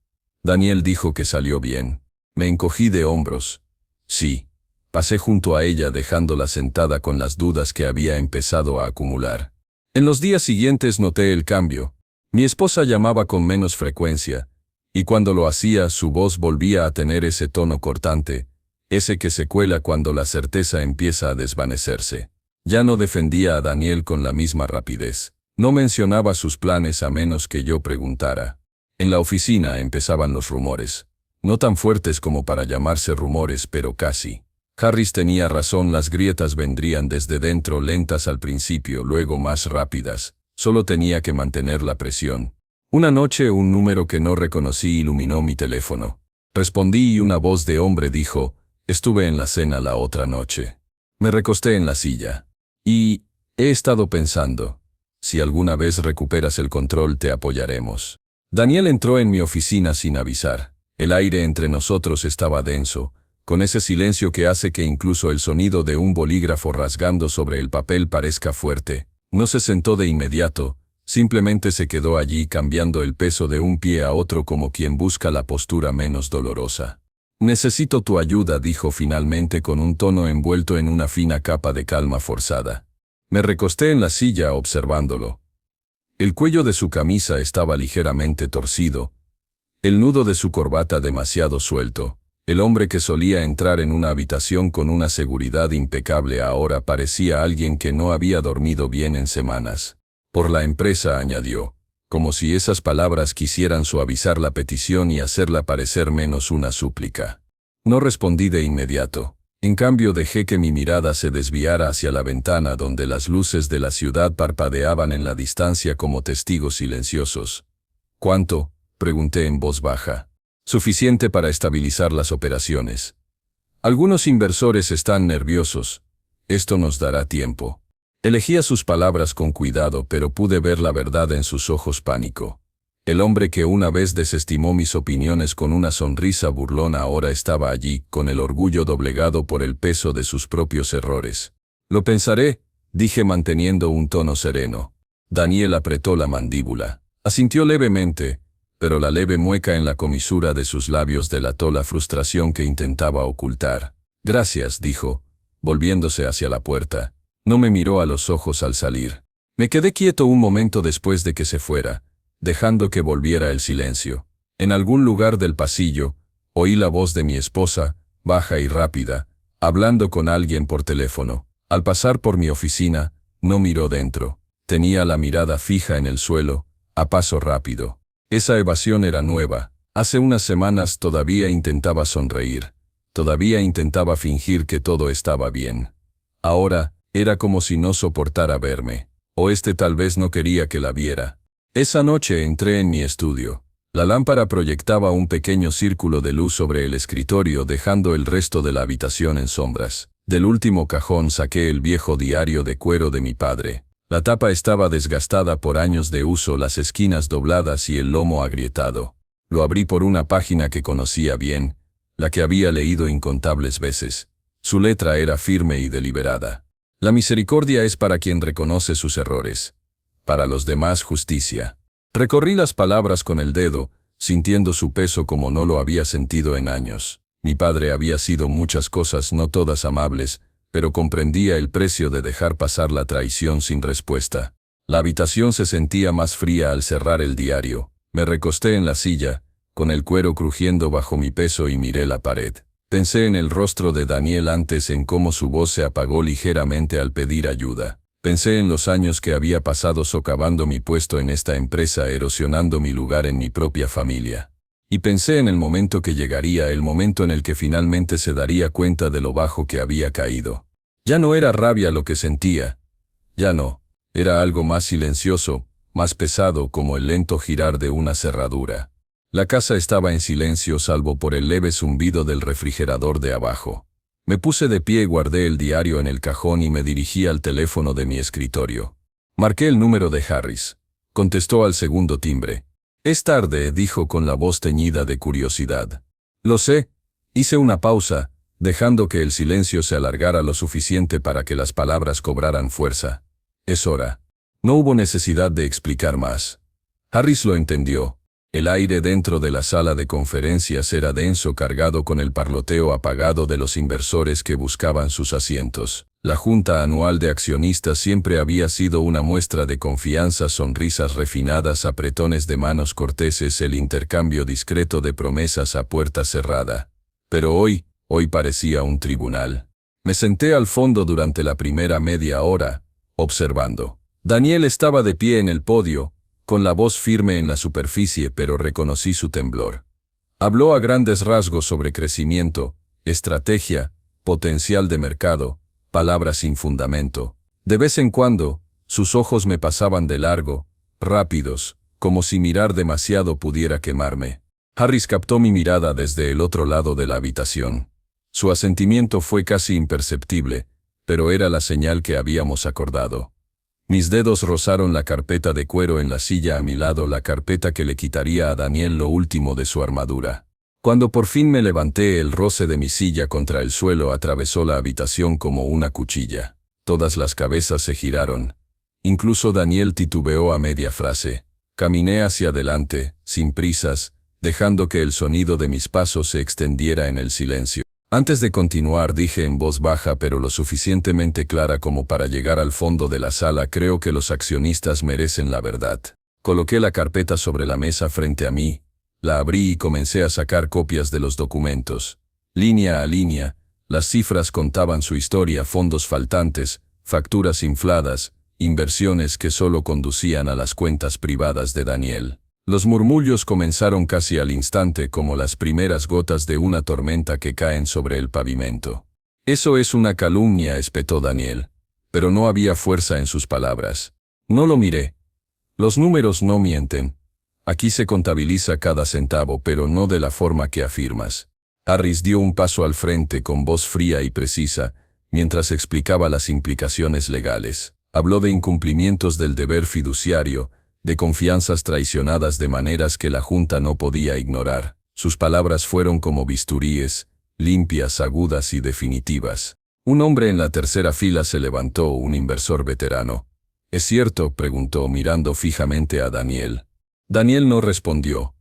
Daniel dijo que salió bien. Me encogí de hombros. Sí. Pasé junto a ella dejándola sentada con las dudas que había empezado a acumular. En los días siguientes noté el cambio. Mi esposa llamaba con menos frecuencia, y cuando lo hacía su voz volvía a tener ese tono cortante, ese que se cuela cuando la certeza empieza a desvanecerse. Ya no defendía a Daniel con la misma rapidez. No mencionaba sus planes a menos que yo preguntara. En la oficina empezaban los rumores. No tan fuertes como para llamarse rumores, pero casi. Harris tenía razón, las grietas vendrían desde dentro, lentas al principio, luego más rápidas. Solo tenía que mantener la presión. Una noche un número que no reconocí iluminó mi teléfono. Respondí y una voz de hombre dijo: «Estuve en la cena la otra noche». Me recosté en la silla. Y he estado pensando, si alguna vez recuperas el control te apoyaremos. Daniel entró en mi oficina sin avisar. El aire entre nosotros estaba denso, con ese silencio que hace que incluso el sonido de un bolígrafo rasgando sobre el papel parezca fuerte. No se sentó de inmediato, simplemente se quedó allí cambiando el peso de un pie a otro como quien busca la postura menos dolorosa. «Necesito tu ayuda», dijo finalmente con un tono envuelto en una fina capa de calma forzada. Me recosté en la silla observándolo. El cuello de su camisa estaba ligeramente torcido, el nudo de su corbata demasiado suelto. El hombre que solía entrar en una habitación con una seguridad impecable ahora parecía alguien que no había dormido bien en semanas. «Por la empresa», añadió, como si esas palabras quisieran suavizar la petición y hacerla parecer menos una súplica. No respondí de inmediato. En cambio dejé que mi mirada se desviara hacia la ventana donde las luces de la ciudad parpadeaban en la distancia como testigos silenciosos. «¿Cuánto?», pregunté en voz baja. «Suficiente para estabilizar las operaciones. Algunos inversores están nerviosos. Esto nos dará tiempo». Elegía sus palabras con cuidado, pero pude ver la verdad en sus ojos pánico. El hombre que una vez desestimó mis opiniones con una sonrisa burlona ahora estaba allí, con el orgullo doblegado por el peso de sus propios errores. «Lo pensaré», dije manteniendo un tono sereno. Daniel apretó la mandíbula. Asintió levemente, pero la leve mueca en la comisura de sus labios delató la frustración que intentaba ocultar. «Gracias», dijo, volviéndose hacia la puerta. No me miró a los ojos al salir. Me quedé quieto un momento después de que se fuera, dejando que volviera el silencio. En algún lugar del pasillo, oí la voz de mi esposa, baja y rápida, hablando con alguien por teléfono. Al pasar por mi oficina, no miró dentro. Tenía la mirada fija en el suelo, a paso rápido. Esa evasión era nueva. Hace unas semanas todavía intentaba sonreír. Todavía intentaba fingir que todo estaba bien. Ahora, era como si no soportara verme. O tal vez no quería que la viera. Esa noche entré en mi estudio. La lámpara proyectaba un pequeño círculo de luz sobre el escritorio, dejando el resto de la habitación en sombras. Del último cajón saqué el viejo diario de cuero de mi padre. La tapa estaba desgastada por años de uso, las esquinas dobladas y el lomo agrietado. Lo abrí por una página que conocía bien, la que había leído incontables veces. Su letra era firme y deliberada. «La misericordia es para quien reconoce sus errores. Para los demás, justicia». Recorrí las palabras con el dedo, sintiendo su peso como no lo había sentido en años. Mi padre había sido muchas cosas, no todas amables, pero comprendía el precio de dejar pasar la traición sin respuesta. La habitación se sentía más fría al cerrar el diario. Me recosté en la silla, con el cuero crujiendo bajo mi peso y miré la pared. Pensé en el rostro de Daniel antes, en cómo su voz se apagó ligeramente al pedir ayuda. Pensé en los años que había pasado socavando mi puesto en esta empresa, erosionando mi lugar en mi propia familia. Y pensé en el momento que llegaría, el momento en el que finalmente se daría cuenta de lo bajo que había caído. Ya no era rabia lo que sentía. Ya no. Era algo más silencioso, más pesado, como el lento girar de una cerradura. La casa estaba en silencio salvo por el leve zumbido del refrigerador de abajo. Me puse de pie, guardé el diario en el cajón y me dirigí al teléfono de mi escritorio. Marqué el número de Harris. Contestó al segundo timbre. «Es tarde», dijo con la voz teñida de curiosidad. «Lo sé». Hice una pausa, dejando que el silencio se alargara lo suficiente para que las palabras cobraran fuerza. «Es hora». No hubo necesidad de explicar más. Harris lo entendió. El aire dentro de la sala de conferencias era denso, cargado con el parloteo apagado de los inversores que buscaban sus asientos. La junta anual de accionistas siempre había sido una muestra de confianza, sonrisas refinadas, apretones de manos corteses, el intercambio discreto de promesas a puerta cerrada. Pero hoy parecía un tribunal. Me senté al fondo durante la primera media hora, observando. Daniel estaba de pie en el podio, con la voz firme en la superficie, pero reconocí su temblor. Habló a grandes rasgos sobre crecimiento, estrategia, potencial de mercado, palabras sin fundamento. De vez en cuando, sus ojos me pasaban de largo, rápidos, como si mirar demasiado pudiera quemarme. Harris captó mi mirada desde el otro lado de la habitación. Su asentimiento fue casi imperceptible, pero era la señal que habíamos acordado. Mis dedos rozaron la carpeta de cuero en la silla a mi lado, la carpeta que le quitaría a Daniel lo último de su armadura. Cuando por fin me levanté, el roce de mi silla contra el suelo atravesó la habitación como una cuchilla. Todas las cabezas se giraron. Incluso Daniel titubeó a media frase. Caminé hacia adelante, sin prisas, dejando que el sonido de mis pasos se extendiera en el silencio. Antes de continuar, dije en voz baja pero lo suficientemente clara como para llegar al fondo de la sala: creo que los accionistas merecen la verdad. Coloqué la carpeta sobre la mesa frente a mí, la abrí y comencé a sacar copias de los documentos. Línea a línea, las cifras contaban su historia: fondos faltantes, facturas infladas, inversiones que solo conducían a las cuentas privadas de Daniel. Los murmullos comenzaron casi al instante, como las primeras gotas de una tormenta que caen sobre el pavimento. «Eso es una calumnia», espetó Daniel. Pero no había fuerza en sus palabras. No lo miré. «Los números no mienten. Aquí se contabiliza cada centavo, pero no de la forma que afirmas». Harris dio un paso al frente con voz fría y precisa, mientras explicaba las implicaciones legales. Habló de incumplimientos del deber fiduciario, de confianzas traicionadas de maneras que la Junta no podía ignorar. Sus palabras fueron como bisturíes, limpias, agudas y definitivas. Un hombre en la tercera fila se levantó, un inversor veterano. «¿Es cierto?», preguntó mirando fijamente a Daniel. Daniel no respondió.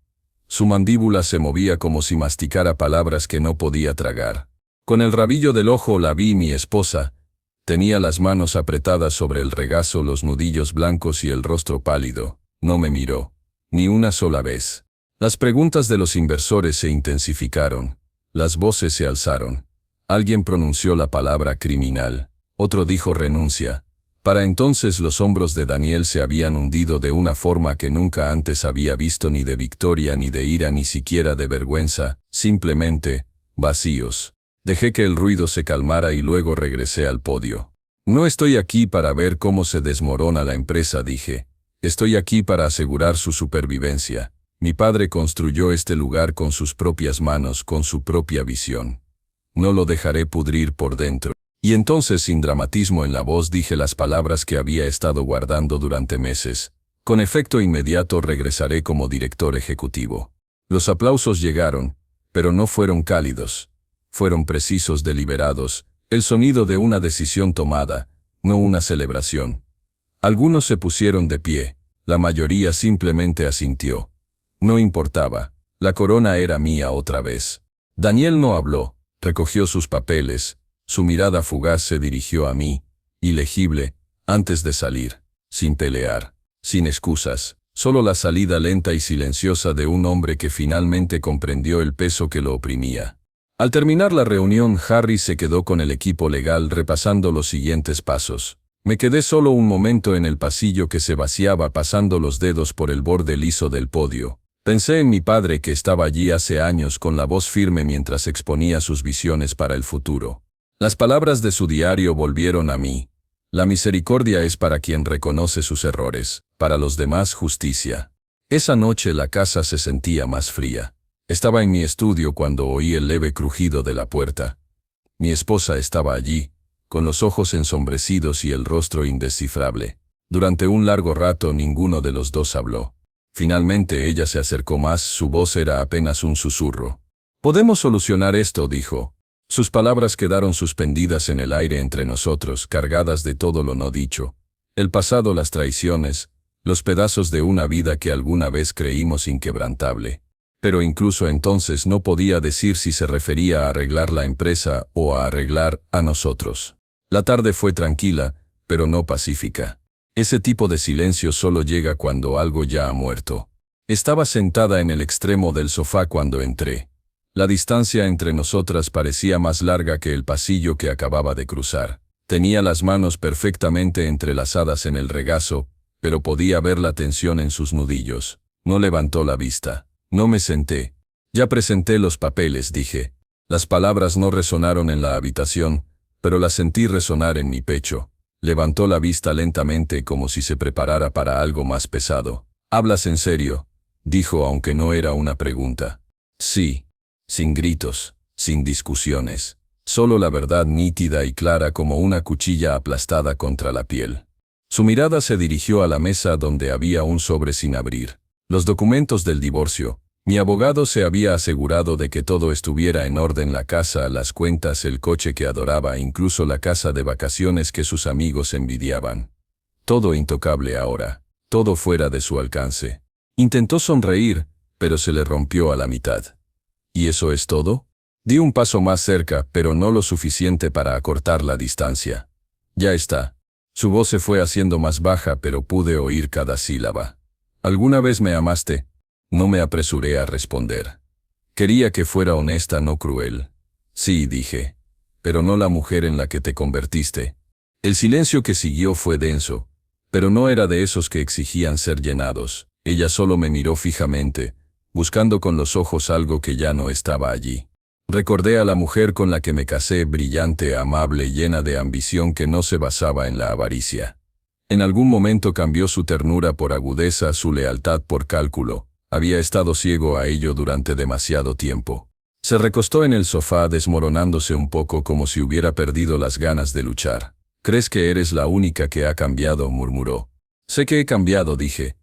Su mandíbula se movía como si masticara palabras que no podía tragar. Con el rabillo del ojo la vi. Mi esposa tenía las manos apretadas sobre el regazo, los nudillos blancos y el rostro pálido. No me miró, ni una sola vez. Las preguntas de los inversores se intensificaron. Las voces se alzaron. Alguien pronunció la palabra criminal. Otro dijo renuncia. Para entonces los hombros de Daniel se habían hundido de una forma que nunca antes había visto, ni de victoria, ni de ira, ni siquiera de vergüenza, simplemente vacíos. Dejé que el ruido se calmara y luego regresé al podio. «No estoy aquí para ver cómo se desmorona la empresa», dije. «Estoy aquí para asegurar su supervivencia. Mi padre construyó este lugar con sus propias manos, con su propia visión. No lo dejaré pudrir por dentro». Y entonces, sin dramatismo en la voz, dije las palabras que había estado guardando durante meses. «Con efecto inmediato regresaré como director ejecutivo». Los aplausos llegaron, pero no fueron cálidos. Fueron precisos, deliberados, el sonido de una decisión tomada, no una celebración. Algunos se pusieron de pie, la mayoría simplemente asintió. No importaba, la corona era mía otra vez. Daniel no habló, recogió sus papeles, su mirada fugaz se dirigió a mí, ilegible, antes de salir, sin pelear, sin excusas, solo la salida lenta y silenciosa de un hombre que finalmente comprendió el peso que lo oprimía. Al terminar la reunión, Harris se quedó con el equipo legal repasando los siguientes pasos. Me quedé solo un momento en el pasillo que se vaciaba, pasando los dedos por el borde liso del podio. Pensé en mi padre, que estaba allí hace años con la voz firme mientras exponía sus visiones para el futuro. Las palabras de su diario volvieron a mí. La misericordia es para quien reconoce sus errores, para los demás justicia. Esa noche la casa se sentía más fría. Estaba en mi estudio cuando oí el leve crujido de la puerta. Mi esposa estaba allí, con los ojos ensombrecidos y el rostro indescifrable. Durante un largo rato ninguno de los dos habló. Finalmente ella se acercó más, su voz era apenas un susurro. «Podemos solucionar esto», dijo. Sus palabras quedaron suspendidas en el aire entre nosotros, cargadas de todo lo no dicho. El pasado, las traiciones, los pedazos de una vida que alguna vez creímos inquebrantable. Pero incluso entonces no podía decir si se refería a arreglar la empresa o a arreglar a nosotros. La tarde fue tranquila, pero no pacífica. Ese tipo de silencio solo llega cuando algo ya ha muerto. Estaba sentada en el extremo del sofá cuando entré. La distancia entre nosotras parecía más larga que el pasillo que acababa de cruzar. Tenía las manos perfectamente entrelazadas en el regazo, pero podía ver la tensión en sus nudillos. No levantó la vista. No me senté. «Ya presenté los papeles», dije. Las palabras no resonaron en la habitación, pero las sentí resonar en mi pecho. Levantó la vista lentamente como si se preparara para algo más pesado. «¿Hablas en serio?», dijo, aunque no era una pregunta. «Sí». Sin gritos, sin discusiones. Solo la verdad nítida y clara como una cuchilla aplastada contra la piel. Su mirada se dirigió a la mesa donde había un sobre sin abrir. Los documentos del divorcio. Mi abogado se había asegurado de que todo estuviera en orden: la casa, las cuentas, el coche que adoraba, incluso la casa de vacaciones que sus amigos envidiaban. Todo intocable ahora, todo fuera de su alcance. Intentó sonreír, pero se le rompió a la mitad. ¿Y eso es todo? Di un paso más cerca, pero no lo suficiente para acortar la distancia. «Ya está». Su voz se fue haciendo más baja, pero pude oír cada sílaba. «¿Alguna vez me amaste?». No me apresuré a responder. Quería que fuera honesta, no cruel. «Sí», dije. «Pero no la mujer en la que te convertiste». El silencio que siguió fue denso, pero no era de esos que exigían ser llenados. Ella solo me miró fijamente, buscando con los ojos algo que ya no estaba allí. Recordé a la mujer con la que me casé, brillante, amable, llena de ambición que no se basaba en la avaricia. En algún momento cambió su ternura por agudeza, su lealtad por cálculo. Había estado ciego a ello durante demasiado tiempo. Se recostó en el sofá, desmoronándose un poco como si hubiera perdido las ganas de luchar. «¿Crees que eres la única que ha cambiado?», murmuró. «Sé que he cambiado», dije.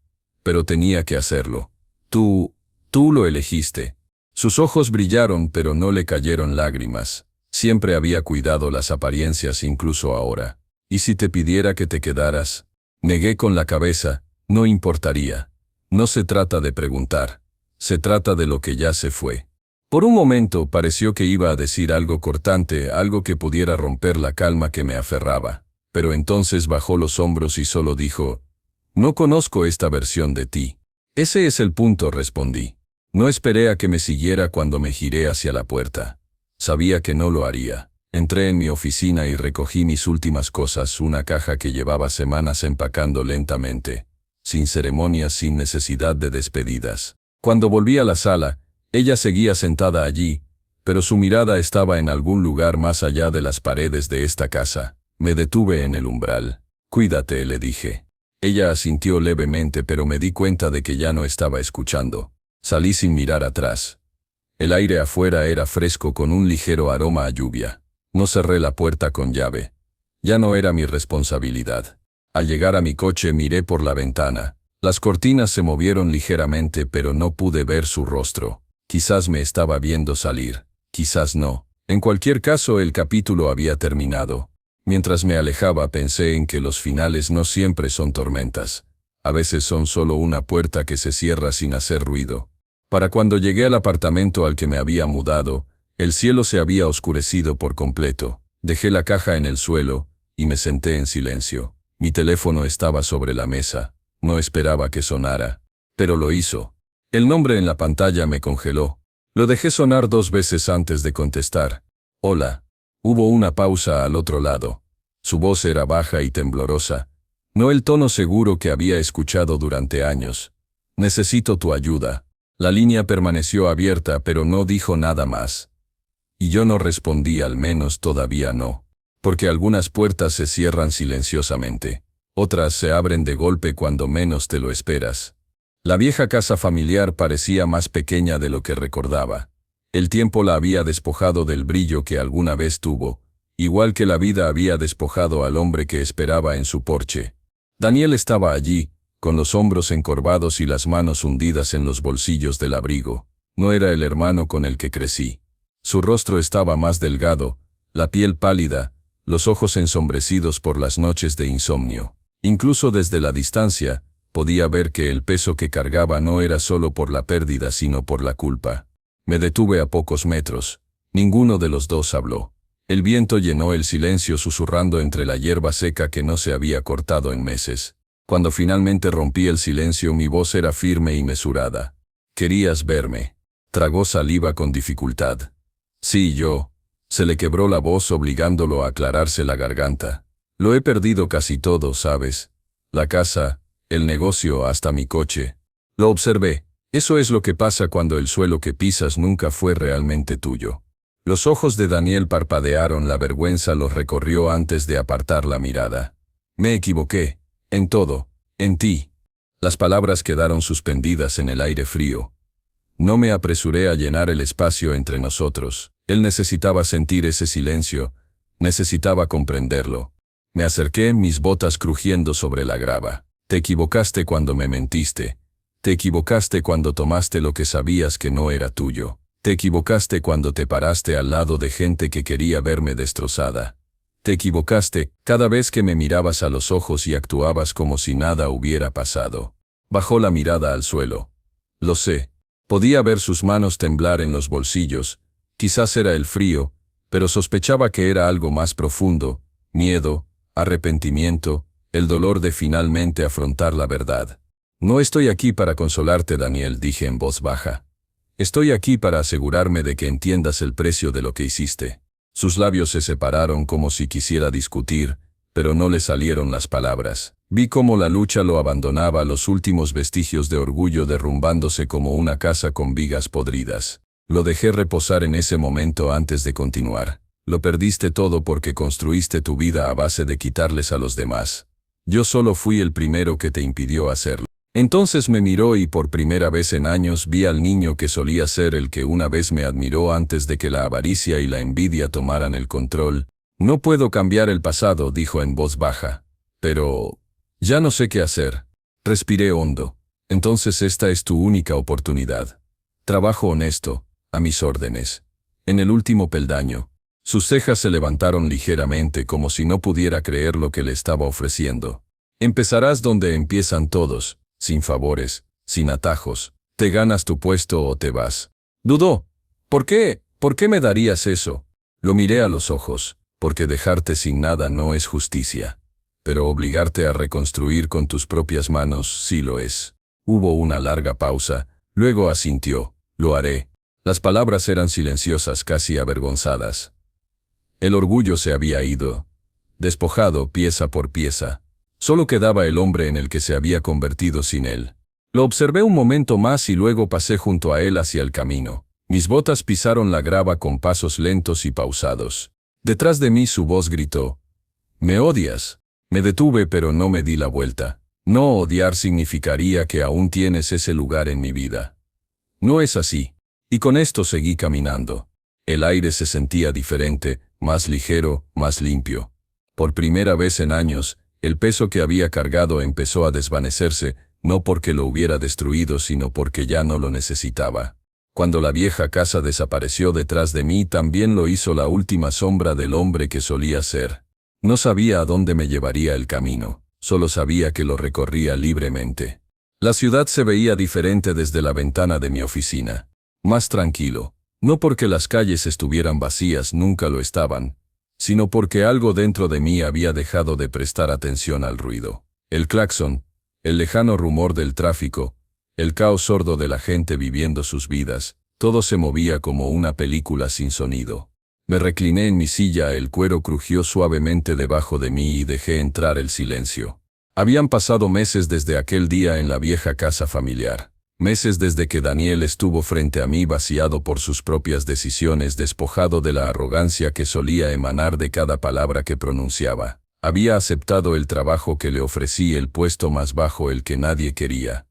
«Pero tenía que hacerlo. Tú lo elegiste». Sus ojos brillaron, pero no le cayeron lágrimas. Siempre había cuidado las apariencias, incluso ahora. «¿Y si te pidiera que te quedaras?». Negué con la cabeza. «No importaría». No se trata de preguntar. Se trata de lo que ya se fue. Por un momento pareció que iba a decir algo cortante, algo que pudiera romper la calma que me aferraba. Pero entonces bajó los hombros y solo dijo: «No conozco esta versión de ti». «Ese es el punto», respondí. No esperé a que me siguiera cuando me giré hacia la puerta. Sabía que no lo haría. Entré en mi oficina y recogí mis últimas cosas, una caja que llevaba semanas empacando lentamente, sin ceremonias, sin necesidad de despedidas. Cuando volví a la sala, ella seguía sentada allí, pero su mirada estaba en algún lugar más allá de las paredes de esta casa. Me detuve en el umbral. «Cuídate», le dije. Ella asintió levemente, pero me di cuenta de que ya no estaba escuchando. Salí sin mirar atrás. El aire afuera era fresco, con un ligero aroma a lluvia. No cerré la puerta con llave. Ya no era mi responsabilidad. Al llegar a mi coche miré por la ventana. Las cortinas se movieron ligeramente, pero no pude ver su rostro. Quizás me estaba viendo salir, quizás no. En cualquier caso, el capítulo había terminado. Mientras me alejaba pensé en que los finales no siempre son tormentas. A veces son solo una puerta que se cierra sin hacer ruido. Para cuando llegué al apartamento al que me había mudado, el cielo se había oscurecido por completo. Dejé la caja en el suelo y me senté en silencio. Mi teléfono estaba sobre la mesa. No esperaba que sonara, pero lo hizo. El nombre en la pantalla me congeló. Lo dejé sonar 2 veces antes de contestar. «Hola». Hubo una pausa al otro lado. Su voz era baja y temblorosa. No el tono seguro que había escuchado durante años. «Necesito tu ayuda». La línea permaneció abierta, pero no dijo nada más. Y yo no respondí, al menos todavía no. Porque algunas puertas se cierran silenciosamente. Otras se abren de golpe cuando menos te lo esperas. La vieja casa familiar parecía más pequeña de lo que recordaba. El tiempo la había despojado del brillo que alguna vez tuvo, igual que la vida había despojado al hombre que esperaba en su porche. Daniel estaba allí, con los hombros encorvados y las manos hundidas en los bolsillos del abrigo. No era el hermano con el que crecí. Su rostro estaba más delgado, la piel pálida, los ojos ensombrecidos por las noches de insomnio. Incluso desde la distancia, podía ver que el peso que cargaba no era solo por la pérdida sino por la culpa. Me detuve a pocos metros. Ninguno de los dos habló. El viento llenó el silencio susurrando entre la hierba seca que no se había cortado en meses. Cuando finalmente rompí el silencio, mi voz era firme y mesurada. «¿Querías verme?» Tragó saliva con dificultad. «Sí, yo». Se le quebró la voz obligándolo a aclararse la garganta. «Lo he perdido casi todo, ¿sabes? La casa, el negocio, hasta mi coche». Lo observé. Eso es lo que pasa cuando el suelo que pisas nunca fue realmente tuyo. Los ojos de Daniel parpadearon, la vergüenza los recorrió antes de apartar la mirada. «Me equivoqué. En todo. En ti». Las palabras quedaron suspendidas en el aire frío. No me apresuré a llenar el espacio entre nosotros. Él necesitaba sentir ese silencio, necesitaba comprenderlo. Me acerqué, mis botas crujiendo sobre la grava. «Te equivocaste cuando me mentiste. Te equivocaste cuando tomaste lo que sabías que no era tuyo. Te equivocaste cuando te paraste al lado de gente que quería verme destrozada. Te equivocaste cada vez que me mirabas a los ojos y actuabas como si nada hubiera pasado». Bajó la mirada al suelo. Lo sé. Podía ver sus manos temblar en los bolsillos. Quizás era el frío, pero sospechaba que era algo más profundo: miedo, arrepentimiento, el dolor de finalmente afrontar la verdad. «No estoy aquí para consolarte, Daniel», dije en voz baja. «Estoy aquí para asegurarme de que entiendas el precio de lo que hiciste». Sus labios se separaron como si quisiera discutir, pero no le salieron las palabras. Vi cómo la lucha lo abandonaba, los últimos vestigios de orgullo derrumbándose como una casa con vigas podridas. Lo dejé reposar en ese momento antes de continuar. «Lo perdiste todo porque construiste tu vida a base de quitarles a los demás. Yo solo fui el primero que te impidió hacerlo». Entonces me miró y por primera vez en años vi al niño que solía ser el que una vez me admiró antes de que la avaricia y la envidia tomaran el control. «No puedo cambiar el pasado», dijo en voz baja. «Pero ya no sé qué hacer». Respiré hondo. «Entonces esta es tu única oportunidad. Trabajo honesto, a mis órdenes. En el último peldaño». Sus cejas se levantaron ligeramente como si no pudiera creer lo que le estaba ofreciendo. «Empezarás donde empiezan todos, sin favores, sin atajos. Te ganas tu puesto o te vas». Dudó. ¿Por qué? ¿Por qué me darías eso? Lo miré a los ojos. «Porque dejarte sin nada no es justicia. Pero obligarte a reconstruir con tus propias manos sí lo es». Hubo una larga pausa, luego asintió. «Lo haré». Las palabras eran silenciosas, casi avergonzadas. El orgullo se había ido, despojado pieza por pieza. Solo quedaba el hombre en el que se había convertido sin él. Lo observé un momento más y luego pasé junto a él hacia el camino. Mis botas pisaron la grava con pasos lentos y pausados. Detrás de mí su voz gritó: «¿Me odias?». Me detuve, pero no me di la vuelta. No odiar significaría que aún tienes ese lugar en mi vida. No es así. Y con esto seguí caminando. El aire se sentía diferente, más ligero, más limpio. Por primera vez en años, el peso que había cargado empezó a desvanecerse, no porque lo hubiera destruido, sino porque ya no lo necesitaba. Cuando la vieja casa desapareció detrás de mí, también lo hizo la última sombra del hombre que solía ser. No sabía a dónde me llevaría el camino, solo sabía que lo recorría libremente. La ciudad se veía diferente desde la ventana de mi oficina. Más tranquilo. No porque las calles estuvieran vacías, nunca lo estaban, sino porque algo dentro de mí había dejado de prestar atención al ruido. El claxon, el lejano rumor del tráfico, el caos sordo de la gente viviendo sus vidas, todo se movía como una película sin sonido. Me recliné en mi silla, el cuero crujió suavemente debajo de mí y dejé entrar el silencio. Habían pasado meses desde aquel día en la vieja casa familiar. Meses desde que Daniel estuvo frente a mí vaciado por sus propias decisiones, despojado de la arrogancia que solía emanar de cada palabra que pronunciaba. Había aceptado el trabajo que le ofrecí, el puesto más bajo, el que nadie quería.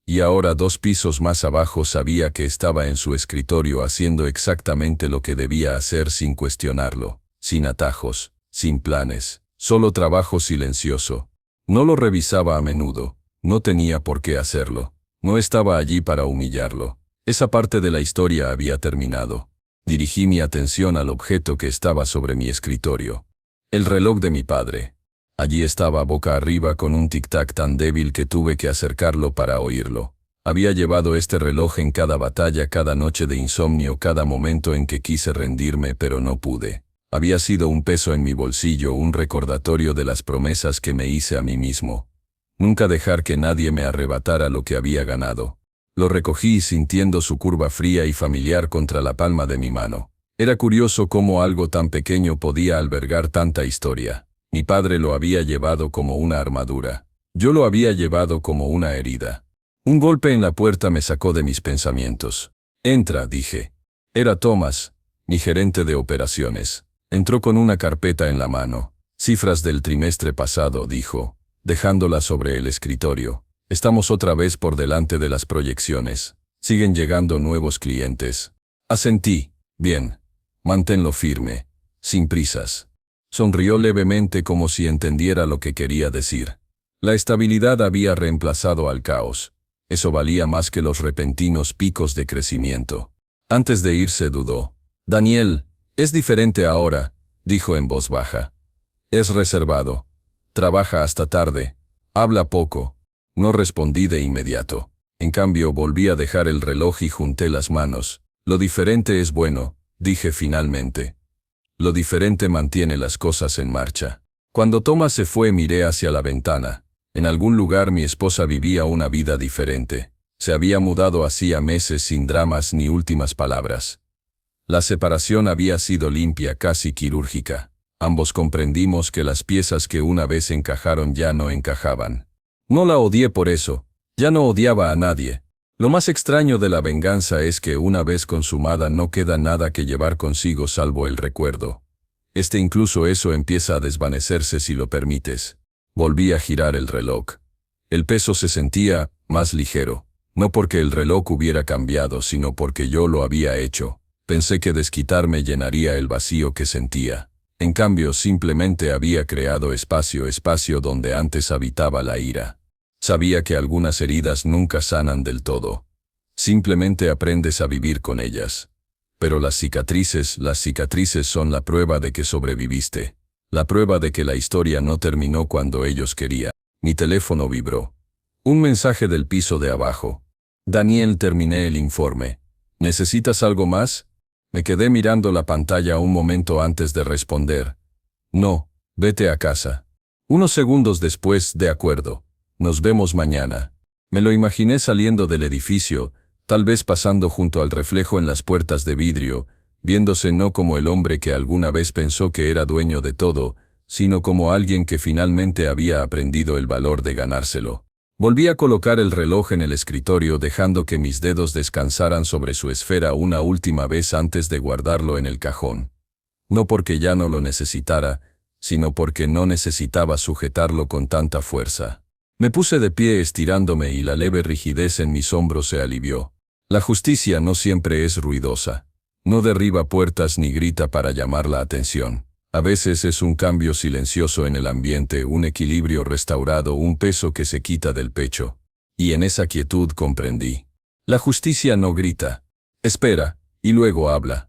y ahora 2 pisos más abajo sabía que estaba en su escritorio haciendo exactamente lo que debía hacer sin cuestionarlo, sin atajos, sin planes, solo trabajo silencioso. No lo revisaba a menudo, no tenía por qué hacerlo, no estaba allí para humillarlo. Esa parte de la historia había terminado. Dirigí mi atención al objeto que estaba sobre mi escritorio. El reloj de mi padre. Allí estaba boca arriba con un tic-tac tan débil que tuve que acercarlo para oírlo. Había llevado este reloj en cada batalla, cada noche de insomnio, cada momento en que quise rendirme pero no pude. Había sido un peso en mi bolsillo, un recordatorio de las promesas que me hice a mí mismo. Nunca dejar que nadie me arrebatara lo que había ganado. Lo recogí sintiendo su curva fría y familiar contra la palma de mi mano. Era curioso cómo algo tan pequeño podía albergar tanta historia. Mi padre lo había llevado como una armadura. Yo lo había llevado como una herida. Un golpe en la puerta me sacó de mis pensamientos. «Entra», dije. Era Thomas, mi gerente de operaciones. Entró con una carpeta en la mano. «Cifras del trimestre pasado», dijo, dejándola sobre el escritorio. «Estamos otra vez por delante de las proyecciones. Siguen llegando nuevos clientes». Asentí. «Bien. Manténlo firme. Sin prisas». Sonrió levemente como si entendiera lo que quería decir. La estabilidad había reemplazado al caos. Eso valía más que los repentinos picos de crecimiento. Antes de irse dudó. «Daniel, es diferente ahora», dijo en voz baja. «Es reservado. Trabaja hasta tarde. Habla poco». No respondí de inmediato. En cambio, volví a dejar el reloj y junté las manos. «Lo diferente es bueno», dije finalmente. Lo diferente mantiene las cosas en marcha. Cuando Thomas se fue, miré hacia la ventana. En algún lugar mi esposa vivía una vida diferente. Se había mudado hacía meses sin dramas ni últimas palabras. La separación había sido limpia, casi quirúrgica. Ambos comprendimos que las piezas que una vez encajaron ya no encajaban. No la odié por eso. Ya no odiaba a nadie. Lo más extraño de la venganza es que una vez consumada no queda nada que llevar consigo salvo el recuerdo. Incluso eso empieza a desvanecerse si lo permites. Volví a girar el reloj. El peso se sentía más ligero, no porque el reloj hubiera cambiado, sino porque yo lo había hecho. Pensé que desquitarme llenaría el vacío que sentía. En cambio, simplemente había creado espacio donde antes habitaba la ira. Sabía que algunas heridas nunca sanan del todo. Simplemente aprendes a vivir con ellas. Pero las cicatrices son la prueba de que sobreviviste. La prueba de que la historia no terminó cuando ellos querían. Mi teléfono vibró. Un mensaje del piso de abajo. «Daniel, terminé el informe. ¿Necesitas algo más?» Me quedé mirando la pantalla un momento antes de responder. «No, vete a casa». Unos segundos después, «De acuerdo. Nos vemos mañana». Me lo imaginé saliendo del edificio, tal vez pasando junto al reflejo en las puertas de vidrio, viéndose no como el hombre que alguna vez pensó que era dueño de todo, sino como alguien que finalmente había aprendido el valor de ganárselo. Volví a colocar el reloj en el escritorio, dejando que mis dedos descansaran sobre su esfera una última vez antes de guardarlo en el cajón. No porque ya no lo necesitara, sino porque no necesitaba sujetarlo con tanta fuerza. Me puse de pie estirándome y la leve rigidez en mis hombros se alivió. La justicia no siempre es ruidosa. No derriba puertas ni grita para llamar la atención. A veces es un cambio silencioso en el ambiente, un equilibrio restaurado, un peso que se quita del pecho. Y en esa quietud comprendí. La justicia no grita. Espera, y luego habla.